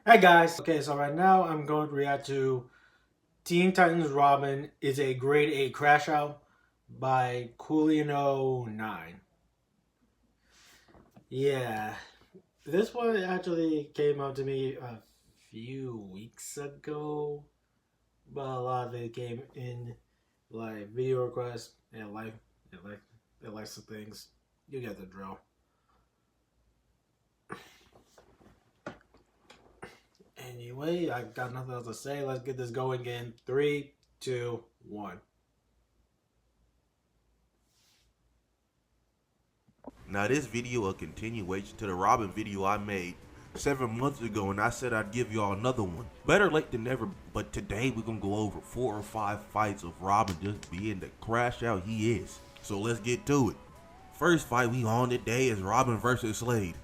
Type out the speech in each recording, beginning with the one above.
Hey guys. Okay, so right now I'm going to react to Teen Titans Robin is a grade 8 crash out by Coolino9. Yeah, this one actually came out to me a few weeks ago, but a lot of it came in like video requests and likes of things. You get the drill. Anyway, I got nothing else to say. Let's get this going in 3, 2, 1. Now this video a continuation to the Robin video I made 7 months ago, and I said I'd give y'all another one. Better late than never, but today we're gonna go over 4 or 5 fights of Robin just being the crash out he is. So let's get to it. First fight we on today is Robin versus Slade.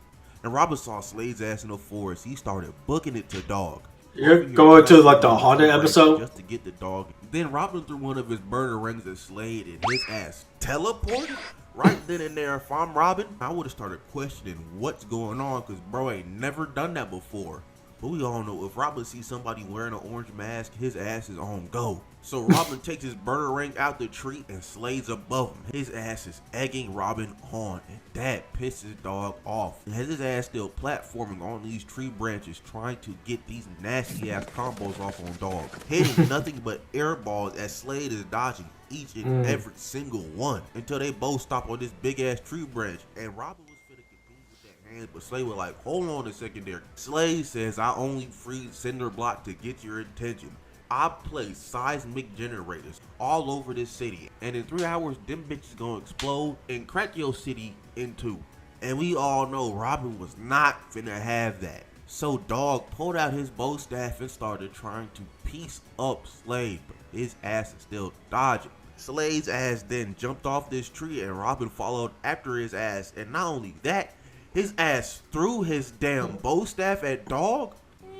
And Robin saw Slade's ass in the forest. He started booking it to dog. You're going to like the haunted episode? Just to get the dog. Then Robin threw one of his burner rings at Slade and his ass teleported. Right then and there, if I'm Robin, I would have started questioning what's going on, because bro ain't never done that before. But we all know if Robin sees somebody wearing an orange mask, his ass is on go. So Robin takes his burner ring out the tree and Slade's above him. His ass is egging Robin on, and that pisses dog off. And has his ass still platforming on these tree branches, trying to get these nasty ass combos off on dog. Hitting nothing but air balls as Slade is dodging each and every single one until they both stop on this big ass tree branch. And Robin was finna continue with that hand, but Slade was like, hold on a second there. Slade says, I only freed cinder block to get your attention. I place seismic generators all over this city, and in 3 hours them bitches gonna explode and crack your city in two. And we all know Robin was not finna have that. So dog pulled out his bow staff and started trying to piece up Slade, but his ass is still dodging. Slade's ass then jumped off this tree and Robin followed after his ass, and not only that, his ass threw his damn bow staff at dog.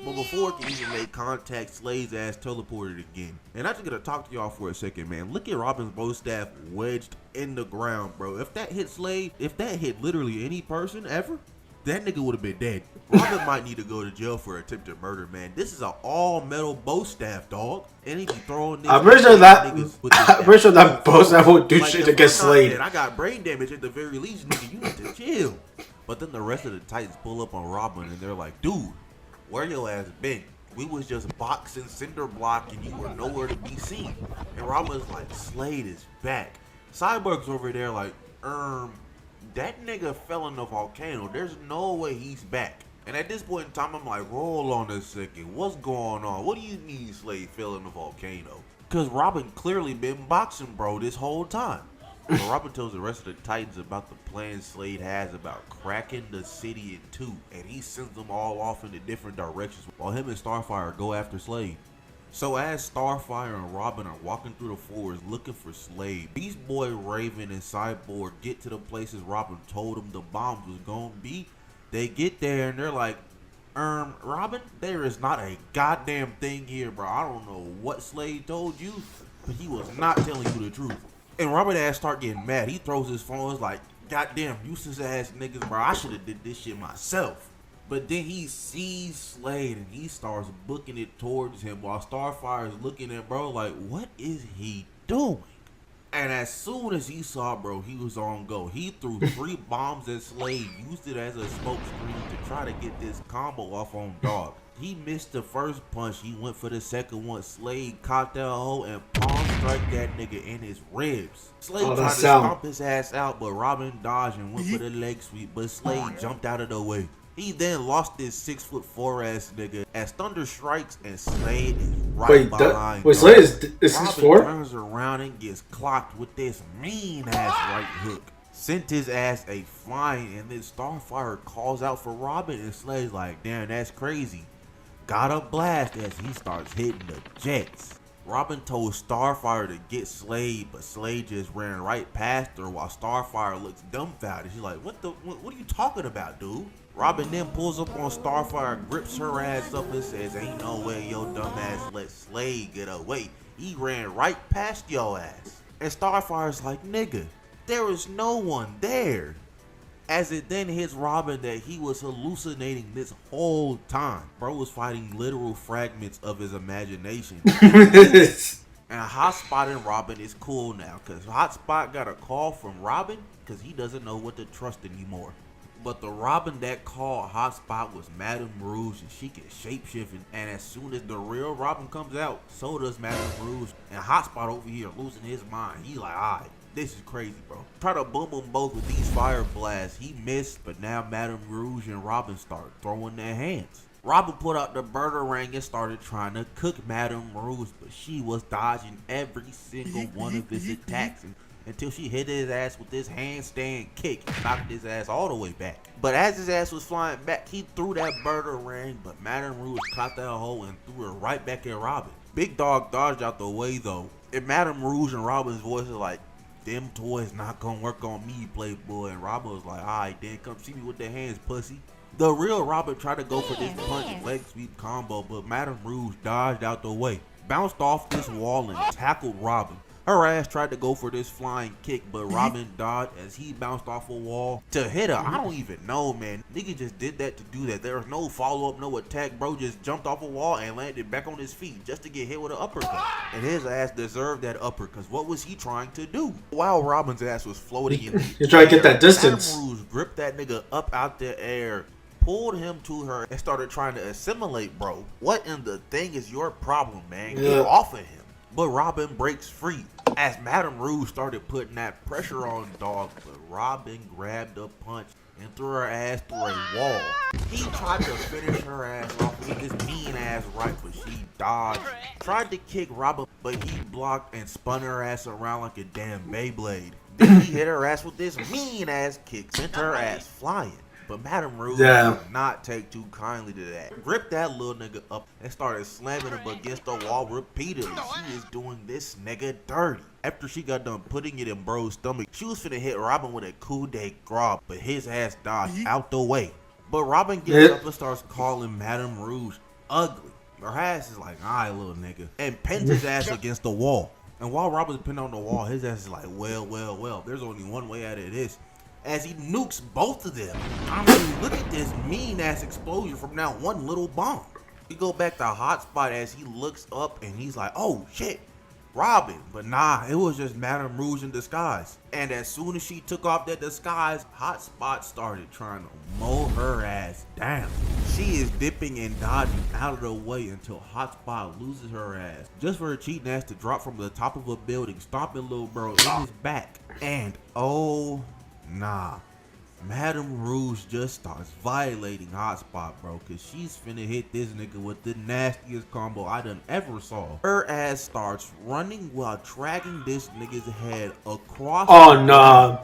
But before it can even make contact, Slade's ass teleported again. And I'm just gonna talk to y'all for a second, man. Look at Robin's bow staff wedged in the ground, bro. If that hit Slade, if that hit literally any person ever, that nigga would have been dead. Robin might need to go to jail for attempted murder, man. This is an all-metal bow staff, dog. And he be throwing niggas. I'm pretty sure that bow staff won't do shit to get Slade. I got brain damage at the very least, nigga. You need to chill. But then the rest of the Titans pull up on Robin and they're like, dude, where your ass been? We was just boxing cinder block and you were nowhere to be seen. And Robin's like, Slade is back. Cyborg's over there like, that nigga fell in the volcano. There's no way he's back. And at this point in time, I'm like, roll on a second. What's going on? What do you mean Slade fell in the volcano? Because Robin clearly been boxing bro this whole time. But Robin tells the rest of the Titans about the plan Slade has about cracking the city in two, and he sends them all off into different directions while him and Starfire go after Slade. So as Starfire and Robin are walking through the forest looking for Slade, Beast Boy, Raven, and Cyborg get to the places Robin told them the bombs was gonna be. They get there and they're like, Robin, there is not a goddamn thing here, bro. I don't know what Slade told you, but he was not telling you the truth. And Robin ass start getting mad. He throws his phone. It's like, goddamn useless ass niggas, bro. I should have did this shit myself. But then he sees Slade and he starts booking it towards him while Starfire is looking at bro like, what is he doing? And as soon as he saw bro, he was on go. He threw 3 bombs at Slade, used it as a smoke screen to try to get this combo off on dog. He missed the first punch, he went for the second one. Slade caught that hoe and palm strike that nigga in his ribs. Slade tried to stomp his ass out, but Robin dodged and went for the leg sweep, but Slade jumped out of the way. He then lost this 6'4" ass nigga as thunder strikes and Slade is right behind. Wait, Slade is 6'4"? Turns around and gets clocked with this mean ass right hook. Sent his ass a flying, and then Starfire calls out for Robin and Slade's like, damn, that's crazy. Got a blast as he starts hitting the jets. Robin told Starfire to get Slade, but Slade just ran right past her while Starfire looks dumbfounded. She's like, what are you talking about, dude? Robin then pulls up on Starfire, grips her ass up and says, ain't no way your dumb ass let Slade get away. He ran right past your ass. And Starfire's like, nigga, there is no one there. As it then hits Robin that he was hallucinating this whole time. Bro was fighting literal fragments of his imagination. And Hotspot and Robin is cool now because Hotspot got a call from Robin because he doesn't know what to trust anymore. But the Robin that called Hotspot was Madame Rouge, and she can shapeshift. And as soon as the real Robin comes out, so does Madame Rouge. And Hotspot over here losing his mind. He like, alright, this is crazy, bro. Try to boom them both with these fire blasts. He missed, but now Madame Rouge and Robin start throwing their hands. Robin put out the burner ring and started trying to cook Madame Rouge, but she was dodging every single one of his attacks until she hit his ass with this handstand kick and knocked his ass all the way back. But as his ass was flying back, he threw that burner ring, but Madame Rouge caught that hole and threw it right back at Robin. Big Dog dodged out the way though, and Madame Rouge and Robin's voices like, them toys not gonna work on me, playboy. And Robin was like, alright then, come see me with the hands, pussy. The real Robin tried to go for this punch leg sweep combo, but Madame Rouge dodged out the way, bounced off this wall and tackled Robin. Her ass tried to go for this flying kick, but Robin dodged as he bounced off a wall to hit her. I don't even know, man. Nigga just did that to do that. There was no follow-up, no attack. Bro just jumped off a wall and landed back on his feet just to get hit with an uppercut. And his ass deserved that uppercut, because what was he trying to do? While Robin's ass was floating in the You're trying to get that distance. Madame Rouge gripped that nigga up out the air, pulled him to her, and started trying to assimilate, bro. What in the thing is your problem, man? Get off of him. But Robin breaks free as Madame Rouge started putting that pressure on dog, but Robin grabbed a punch and threw her ass through a wall. He tried to finish her ass off with this mean ass right, but she dodged. Tried to kick Robin, but he blocked and spun her ass around like a damn Beyblade. Then he hit her ass with this mean ass kick, sent her ass flying. But Madame Rouge did not take too kindly to that. Gripped that little nigga up and started slamming him against the wall repeatedly. She is doing this nigga dirty. After she got done putting it in bro's stomach, she was finna hit Robin with a coup de grace, but his ass dodged out the way. But Robin gets up and starts calling Madame Rouge ugly. Her ass is like, alright, little nigga, and pins his ass against the wall. And while Robin's pinned on the wall, his ass is like, well, there's only one way out of this. As he nukes both of them. I mean, look at this mean ass explosion from that one little bomb. We go back to Hotspot as he looks up and he's like, oh shit, Robin. But nah, it was just Madame Rouge in disguise. And as soon as she took off that disguise, Hotspot started trying to mow her ass down. She is dipping and dodging out of the way until Hotspot loses her ass, just for her cheating ass to drop from the top of a building, stomping little bro in his back. And oh, nah, Madame Rouge just starts violating Hotspot, bro, cause she's finna hit this nigga with the nastiest combo I done ever saw. Her ass starts running while dragging this nigga's head across. Oh nah,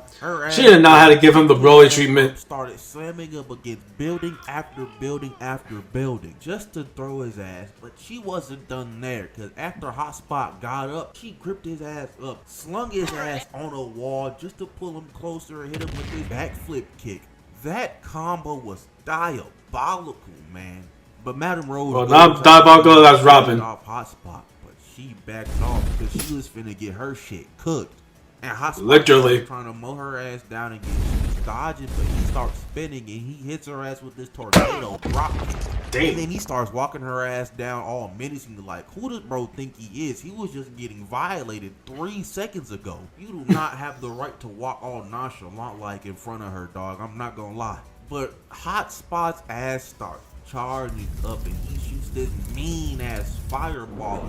she didn't know how to give him the Broly treatment. Started slamming up against building after building after building just to throw his ass, but she wasn't done there, cause after Hotspot got up, she gripped his ass up, slung his ass on a wall just to pull him closer and hit him with his backflip kick. That combo was diabolical, man. But Madame Rouge, well, not diabolical, that's Robin. Off Hotspot, but she backed off because she was finna get her shit cooked. And Hotspot literally trying to mow her ass down again. She's dodging, but he starts spinning and he hits her ass with this tornado drop kick. And then he starts walking her ass down all menacing, like, who does bro think he is? He was just getting violated 3 seconds ago. You do not have the right to walk all nonchalant like in front of her, dog. I'm not gonna lie. But Hotspot's ass starts charging up and he shoots this mean ass fireball.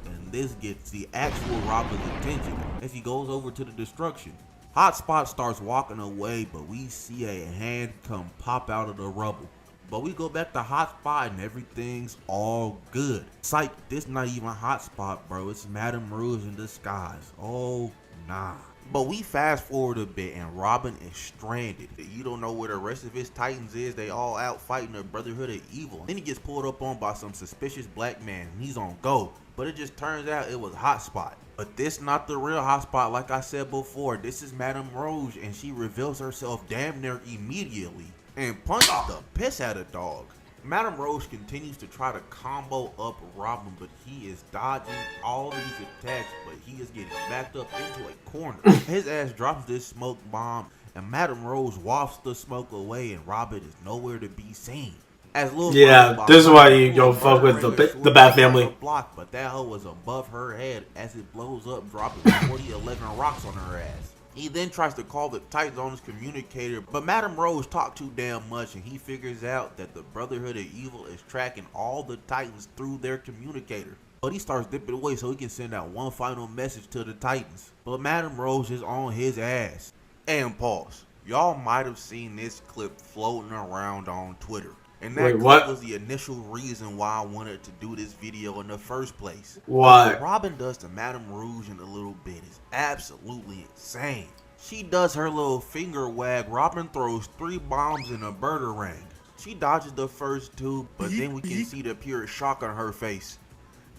And this gets the actual Robin's attention as he goes over to the destruction. Hotspot starts walking away, but we see a hand come pop out of the rubble. But we go back to Hotspot and everything's all good. Psych, this not even Hotspot, bro. It's Madame Rouge in disguise. Oh, nah. But we fast forward a bit and Robin is stranded. You don't know where the rest of his Titans is. They all out fighting the Brotherhood of Evil. Then he gets pulled up on by some suspicious black man. He's on go. But it just turns out it was Hotspot. But this not the real Hotspot, like I said before. This is Madame Rouge and she reveals herself damn near immediately and punches the piss out of dog. Madame Rose continues to try to combo up Robin, but he is dodging all these attacks, but he is getting backed up into a corner. His ass drops this smoke bomb, and Madame Rose wafts the smoke away, and Robin is nowhere to be seen. As Lil This is why you don't fuck with the Bat Family. Block, but that hoe was above her head as it blows up, dropping 40-11 rocks on her ass. He then tries to call the Titans on his communicator, but Madame Rose talked too damn much, and he figures out that the Brotherhood of Evil is tracking all the Titans through their communicator. But he starts dipping away so he can send out one final message to the Titans. But Madame Rose is on his ass. And pause. Y'all might have seen this clip floating around on Twitter. And that clip was the initial reason why I wanted to do this video in the first place. What Robin does to Madame Rouge in a little bit is absolutely insane. She does her little finger wag. Robin throws 3 bombs in a Birderang. She dodges the first 2, but then we can see the pure shock on her face.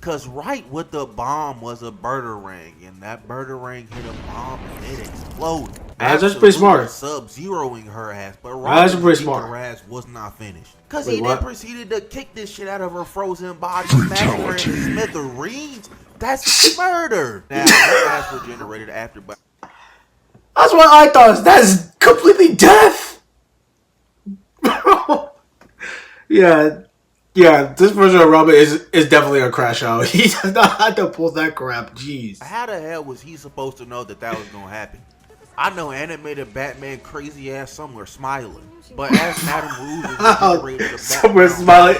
Cause right with the bomb was a Birderang, and that Birderang hit a bomb and it exploded. That's pretty smart. Sub-zeroing her ass, but Robin's her ass was not finished. Cause he then proceeded to kick this shit out of her frozen body, smashing her in smithereens. That's murder. Now her ass regenerated after, but that's what I thought. That's completely death. Yeah, this version of Robin is definitely a crash out. He does not have to pull that crap. Jeez. How the hell was he supposed to know that was gonna happen? I know animated Batman crazy ass somewhere smiling, but as Madame Rouge is somewhere smiling.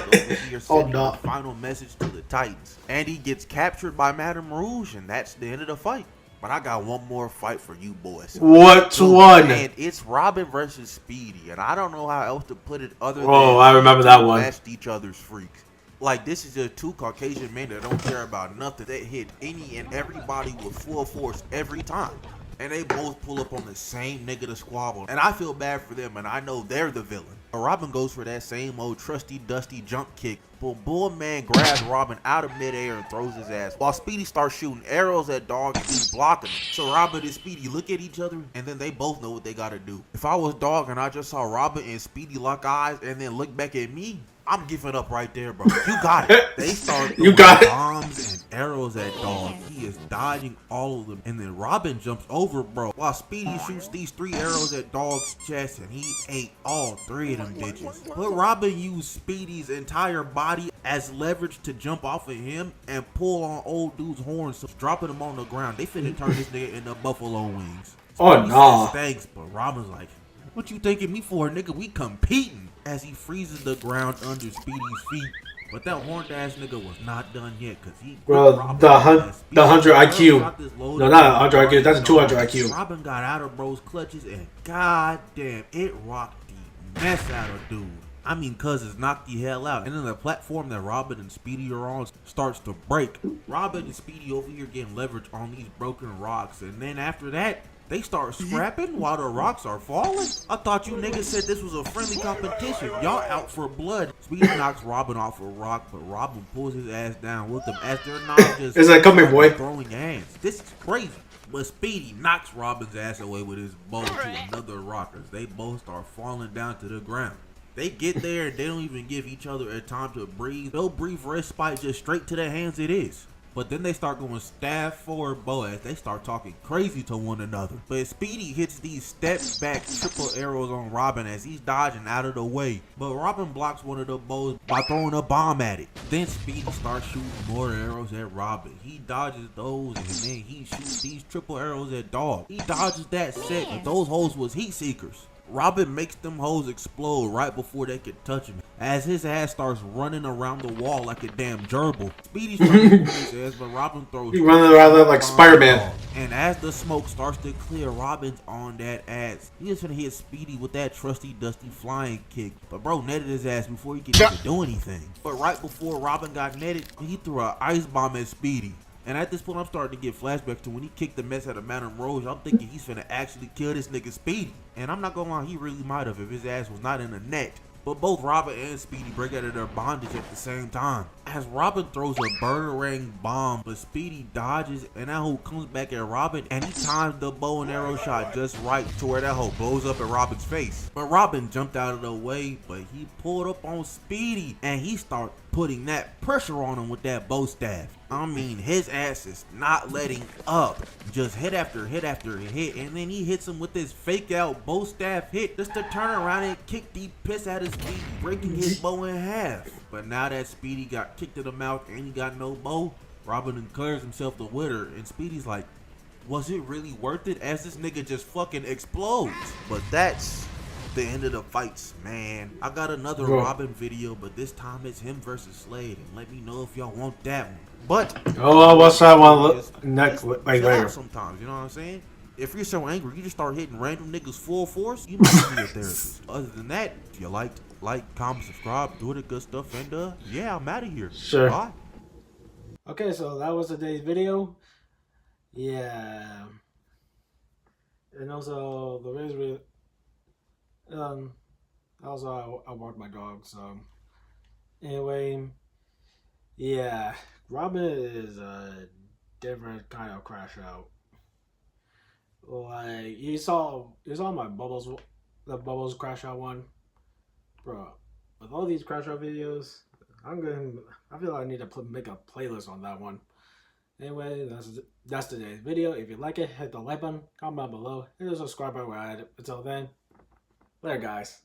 Oh no! Final message to the Titans, and he gets captured by Madame Rouge, and that's the end of the fight. But I got one more fight for you boys. What one? And it's Robin versus Speedy, and I don't know how else to put it other than I remember that one. Matched each other's freaks. Like, this is just 2 Caucasian men that don't care about nothing. They hit any and everybody with full force every time. And they both pull up on the same nigga to squabble. And I feel bad for them, and I know they're the villain. But Robin goes for that same old trusty, dusty jump kick. But Bullman grabs Robin out of midair and throws his ass, while Speedy starts shooting arrows at Dog and he's blocking him. So Robin and Speedy look at each other, and then they both know what they gotta do. If I was Dog and I just saw Robin and Speedy lock eyes and then look back at me, I'm giving up right there, bro. You got it. They start throwing bombs and arrows at Dog. He is dodging all of them. And then Robin jumps over, bro, while Speedy shoots these 3 arrows at Dog's chest, and he ate all 3 of them bitches. But Robin used Speedy's entire body as leverage to jump off of him and pull on old dude's horns, so dropping him on the ground. They finna turn this nigga into buffalo wings. Oh no! Thanks, but Robin's like, what you thinking me for, nigga? We competing. As he freezes the ground under Speedy's feet. But that horned ass nigga was not done yet, cause he the 100 IQ. No, not 100 IQ, that's a 200 IQ. Robin got out of bro's clutches and goddamn, it rocked the mess out of dude. I mean, cuz it's knocked the hell out. And then the platform that Robin and Speedy are on starts to break. Robin and Speedy over here getting leverage on these broken rocks. And then after that, they start scrapping while the rocks are falling? I thought you niggas said this was a friendly competition. Y'all out for blood. Speedy knocks Robin off a rock, but Robin pulls his ass down with him as they're not just throwing hands. This is crazy. But Speedy knocks Robin's ass away with his bow to another rock as they both start falling down to the ground. They get there and they don't even give each other a time to breathe. They'll breathe respite just straight to their hands it is. But then they start going staff forward bow as they start talking crazy to one another. But Speedy hits these step back triple arrows on Robin as he's dodging out of the way. But Robin blocks one of the bows by throwing a bomb at it. Then Speedy starts shooting more arrows at Robin. He dodges those and then he shoots these triple arrows at Dog. He dodges that set, but those hoes was heat seekers. Robin makes them hoes explode right before they can touch him, as his ass starts running around the wall like a damn gerbil. Speedy's trying to pull his ass, but Robin throws. He running around like Spider-Man. And as the smoke starts to clear, Robin's on that ass. He just finna hit Speedy with that trusty, dusty flying kick. But bro netted his ass before he could even do anything. But right before Robin got netted, he threw an ice bomb at Speedy. And at this point, I'm starting to get flashbacks to when he kicked the mess out of Madame Rose. I'm thinking he's finna actually kill this nigga Speedy. And I'm not gonna lie, he really might have if his ass was not in the net. but both Robin and Speedy break out of their bondage at the same time. As Robin throws a boomerang bomb, but Speedy dodges, and that hoe comes back at Robin, and he times the bow and arrow shot just right to where that hoe blows up at Robin's face. But Robin jumped out of the way, but he pulled up on Speedy, and he started putting that pressure on him with that bow staff. I mean, his ass is not letting up. Just hit after hit after hit, and then he hits him with this fake out bow staff hit just to turn around and kick the piss out of Speedy, breaking his bow in half. But now that Speedy got kicked in the mouth and he got no bow, Robin declares himself the winner, and Speedy's like, was it really worth it? As this nigga just fucking explodes. But that's the end of the fights, man. I got another Robin video, but this time it's him versus Slade, and let me know if y'all want that one. But oh, what's that one next? Like later. Sometimes, you know what I'm saying? If you're so angry, you just start hitting random niggas full force, you might be a therapist. Other than that, if you like, comment, subscribe, do the good stuff, and yeah, I'm out of here. Sure. Bye. Okay, so that was today's video. Yeah. And also the reason also I walked my dog, so anyway, yeah, Robin is a different kind of Crashout. Like you saw my the Bubbles Crashout one, bro. With all these Crashout videos, I feel like I need to make a playlist on that one. Anyway, that's today's video. If you like it, hit the like button, comment down below, hit the subscribe button. Until then, later, guys.